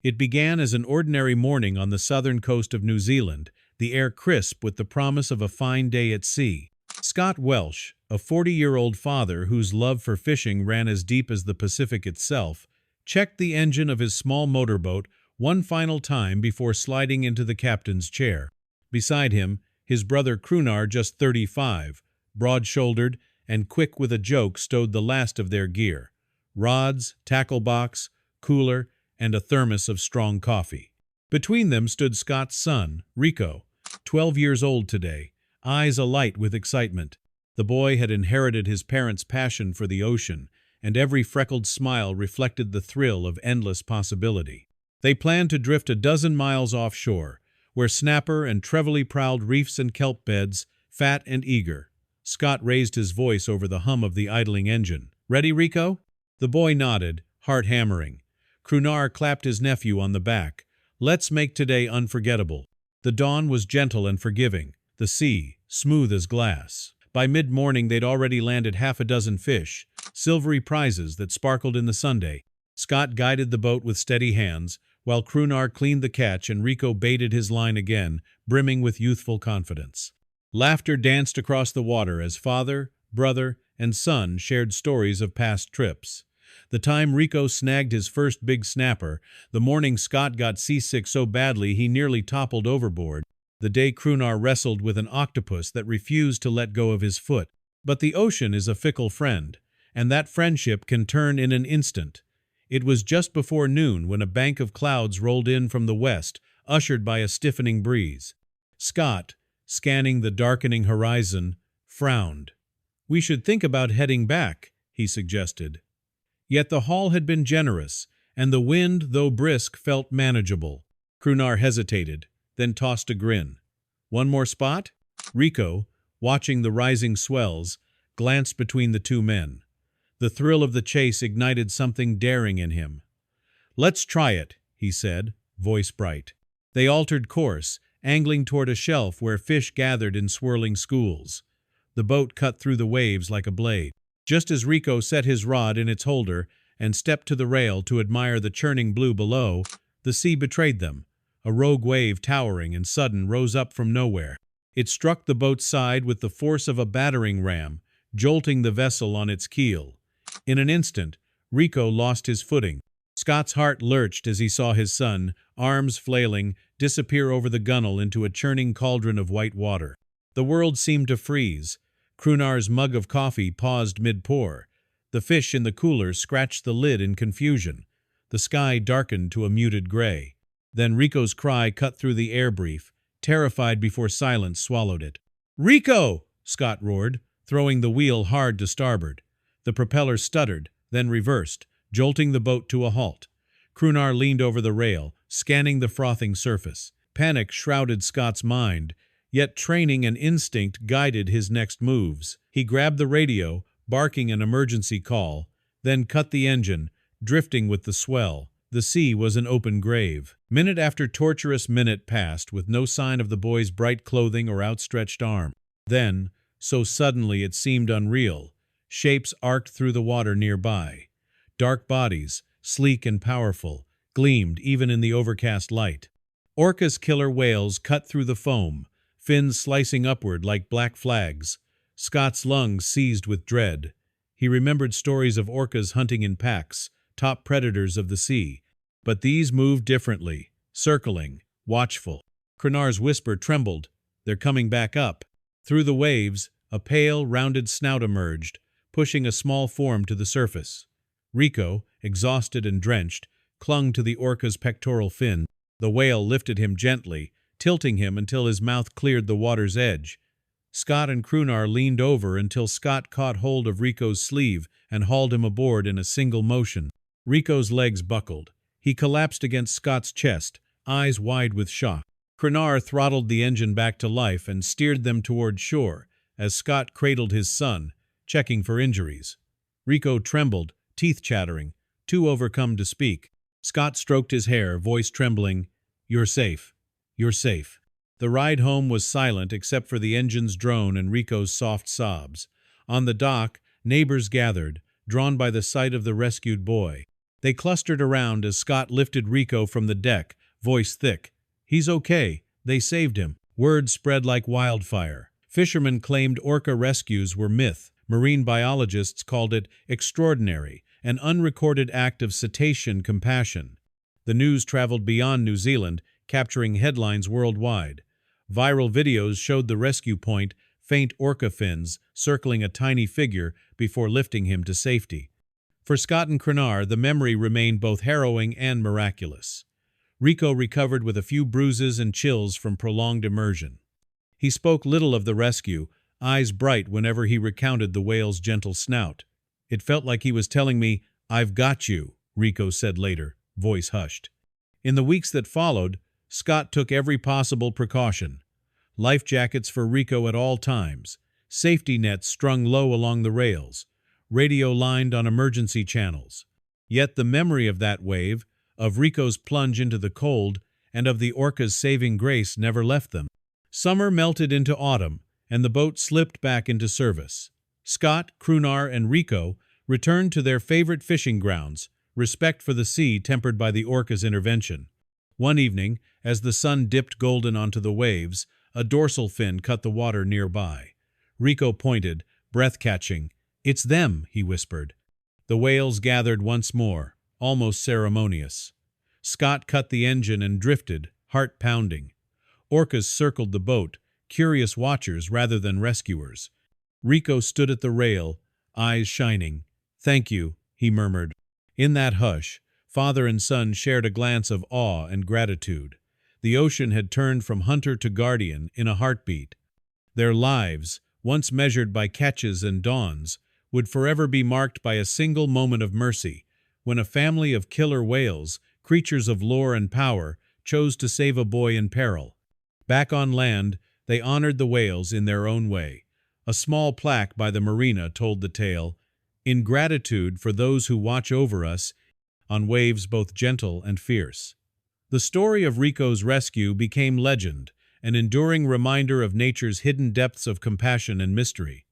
It began as an ordinary morning on the southern coast of New Zealand, the air crisp with the promise of a fine day at sea. Scott Welsh, a 40-year-old father whose love for fishing ran as deep as the Pacific itself, checked the engine of his small motorboat one final time before sliding into the captain's chair. Beside him, his brother Crunar, just 35, broad-shouldered and quick with a joke, stowed the last of their gear: rods, tackle box, cooler, and a thermos of strong coffee. Between them stood Scott's son, Rico, 12 years old today, eyes alight with excitement. The boy had inherited his parents' passion for the ocean, and every freckled smile reflected the thrill of endless possibility. They planned to drift a dozen miles offshore, where snapper and trevilly prowled reefs and kelp beds, fat and eager. Scott raised his voice over the hum of the idling engine. "Ready, Rico?" The boy nodded, heart hammering. Crunar clapped his nephew on the back. "Let's make today unforgettable." The dawn was gentle and forgiving, the sea smooth as glass. By mid-morning they'd already landed half a dozen fish, silvery prizes that sparkled in the sunday. Scott guided the boat with steady hands, while Crunar cleaned the catch and Rico baited his line again, brimming with youthful confidence. Laughter danced across the water as father, brother, and son shared stories of past trips. The time Rico snagged his first big snapper, the morning Scott got seasick so badly he nearly toppled overboard, the day Crunar wrestled with an octopus that refused to let go of his foot. But the ocean is a fickle friend, and that friendship can turn in an instant. It was just before noon when a bank of clouds rolled in from the west, ushered by a stiffening breeze. Scott, scanning the darkening horizon, frowned. "We should think about heading back," he suggested. Yet the haul had been generous, and the wind, though brisk, felt manageable. Crunar hesitated, then tossed a grin. "One more spot?" Rico, watching the rising swells, glanced between the two men. The thrill of the chase ignited something daring in him. "Let's try it," he said, voice bright. They altered course, angling toward a shelf where fish gathered in swirling schools. The boat cut through the waves like a blade. Just as Rico set his rod in its holder and stepped to the rail to admire the churning blue below, the sea betrayed them. A rogue wave, towering and sudden, rose up from nowhere. It struck the boat's side with the force of a battering ram, jolting the vessel on its keel. In an instant, Rico lost his footing. Scott's heart lurched as he saw his son, arms flailing, disappear over the gunwale into a churning cauldron of white water. The world seemed to freeze. Crunar's mug of coffee paused mid-pour. The fish in the cooler scratched the lid in confusion. The sky darkened to a muted gray. Then Rico's cry cut through the air brief, terrified before silence swallowed it. "Rico!" Scott roared, throwing the wheel hard to starboard. The propeller stuttered, then reversed, jolting the boat to a halt. Crunar leaned over the rail, scanning the frothing surface. Panic shrouded Scott's mind, yet training and instinct guided his next moves. He grabbed the radio, barking an emergency call, then cut the engine, drifting with the swell. The sea was an open grave. Minute after torturous minute passed with no sign of the boy's bright clothing or outstretched arm. Then, so suddenly it seemed unreal, shapes arced through the water nearby. Dark bodies, sleek and powerful, gleamed even in the overcast light. Orcas, killer whales, cut through the foam, fins slicing upward like black flags. Scott's lungs seized with dread. He remembered stories of orcas hunting in packs, top predators of the sea. But these moved differently, circling, watchful. Crunar's whisper trembled. "They're coming back up." Through the waves, a pale, rounded snout emerged, pushing a small form to the surface. Rico, exhausted and drenched, clung to the orca's pectoral fin. The whale lifted him gently, tilting him until his mouth cleared the water's edge. Scott and Crunar leaned over until Scott caught hold of Rico's sleeve and hauled him aboard in a single motion. Rico's legs buckled. He collapsed against Scott's chest, eyes wide with shock. Crunar throttled the engine back to life and steered them toward shore as Scott cradled his son, checking for injuries. Rico trembled, teeth chattering, too overcome to speak. Scott stroked his hair, voice trembling. "You're safe. You're safe." The ride home was silent except for the engine's drone and Rico's soft sobs. On the dock, neighbors gathered, drawn by the sight of the rescued boy. They clustered around as Scott lifted Rico from the deck, voice thick. "He's okay. They saved him." Word spread like wildfire. Fishermen claimed orca rescues were myth. Marine biologists called it extraordinary, an unrecorded act of cetacean compassion. The news traveled beyond New Zealand, capturing headlines worldwide. Viral videos showed the rescue point, faint orca fins, circling a tiny figure before lifting him to safety. For Scott and Crennar, the memory remained both harrowing and miraculous. Rico recovered with a few bruises and chills from prolonged immersion. He spoke little of the rescue, eyes bright whenever he recounted the whale's gentle snout. "It felt like he was telling me, 'I've got you,'" Rico said later, voice hushed. In the weeks that followed, Scott took every possible precaution. Life jackets for Rico at all times, safety nets strung low along the rails, radio lined on emergency channels. Yet the memory of that wave, of Rico's plunge into the cold, and of the orca's saving grace never left them. Summer melted into autumn, and the boat slipped back into service. Scott, Crennar, and Rico returned to their favorite fishing grounds, respect for the sea tempered by the orca's intervention. One evening, as the sun dipped golden onto the waves, a dorsal fin cut the water nearby. Rico pointed, breath-catching. "It's them," he whispered. The whales gathered once more, almost ceremonious. Scott cut the engine and drifted, heart pounding. Orcas circled the boat, curious watchers rather than rescuers. Rico stood at the rail, eyes shining. "Thank you," he murmured. In that hush, father and son shared a glance of awe and gratitude. The ocean had turned from hunter to guardian in a heartbeat. Their lives, once measured by catches and dawns, would forever be marked by a single moment of mercy, when a family of killer whales, creatures of lore and power, chose to save a boy in peril. Back on land, they honored the whales in their own way. A small plaque by the marina told the tale, "In gratitude for those who watch over us," on waves both gentle and fierce. The story of Rico's rescue became legend, an enduring reminder of nature's hidden depths of compassion and mystery.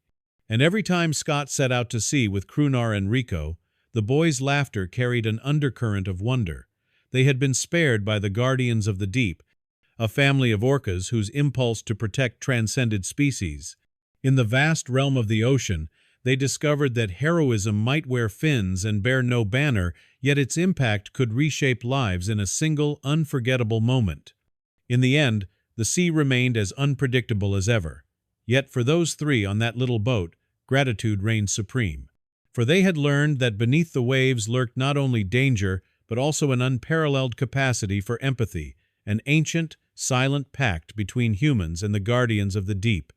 And every time Scott set out to sea with Crennar and Rico, the boys' laughter carried an undercurrent of wonder. They had been spared by the guardians of the deep, a family of orcas whose impulse to protect transcended species. In the vast realm of the ocean, they discovered that heroism might wear fins and bear no banner, yet its impact could reshape lives in a single, unforgettable moment. In the end, the sea remained as unpredictable as ever. Yet for those three on that little boat, gratitude reigned supreme. For they had learned that beneath the waves lurked not only danger, but also an unparalleled capacity for empathy, an ancient, silent pact between humans and the guardians of the deep.